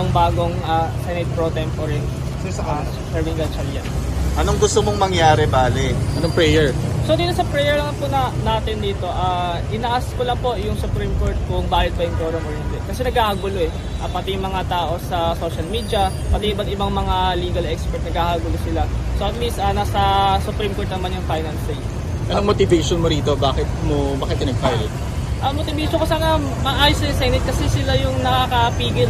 ng bagong Senate Pro Tempore, Sherwin Gatchalian. Anong gusto mong mangyari, Bale? Anong prayer? So dito sa prayer lang po natin dito, inaas ko lang po yung Supreme Court kung valid ba yung quorum or hindi. Kasi nagkakagulo pati yung mga tao sa social media, pati iba't ibang mga legal expert nagkakagulo sila. So at least nasa Supreme Court naman yung final say. Anong motivation mo rito? Bakit nag-file? Motivation ko sana maayos yung Senate kasi sila yung nakakapigil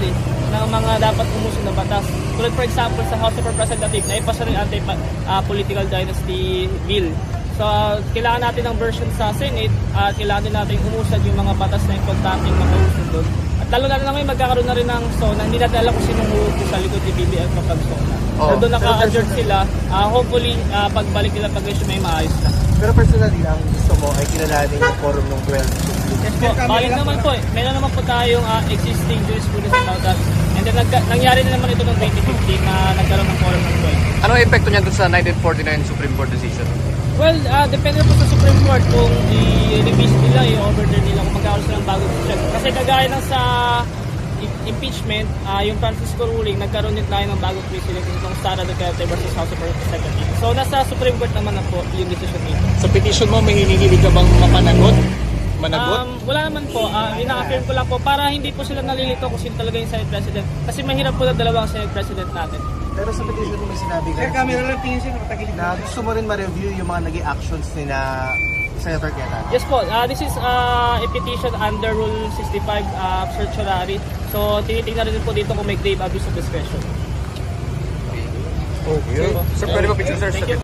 ng mga dapat umuso na batas. Tulad for example sa House of Representatives, naipasa rin anti-political dynasty bill. So kailangan natin ng version sa Senate at kailangan din natin umusad yung mga batas na importanteng makausad doon. At lalo na ngayon magkakaroon na rin ng SONA, hindi natin alam kung sinong huwag sa likod ni BBM kapag SONA. So doon naka-adjourn sila, hopefully pagbalik nila pag-issue may maayos na. Pero personally, ang gusto mo ay kilalanin yung forum ng 12. Yes po, balik naman po meron naman po tayong existing jurisprudence about that. And then nangyari na naman ito noong 2015 na nagkaroon ng forum ng 12. Anong epekto niyan sa 1949 Supreme Court decision? Well, depende po sa Supreme Court kung i-revise nila, i-overturn nila kung magkakaroon sila ng bagong decision. Kasi kagaya ng sa impeachment, yung Francisco ruling, nagkaroon din tayo ng bagong precedent itong Sara Duterte versus House of Representatives. So nasa Supreme Court naman na po yung decision nito. Sa petition mo, may hinihilig ka bang mapanagot? Wala naman po. Ina-affirm ko lang po para hindi po sila nalilito kung sino talaga yung Senate President. Kasi mahirap po na dalawang Senate President natin. Pero sa petition mo may sinabi ka na gusto mo rin ma-review yung mga naging actions ni na Senator Cayetano. Yes po, this is a petition under Rule 65 certiorari. So tinitingnan rin po dito kung may grave abuse of discretion. Okay. Sir, pwede ba picture, sir? Thank you.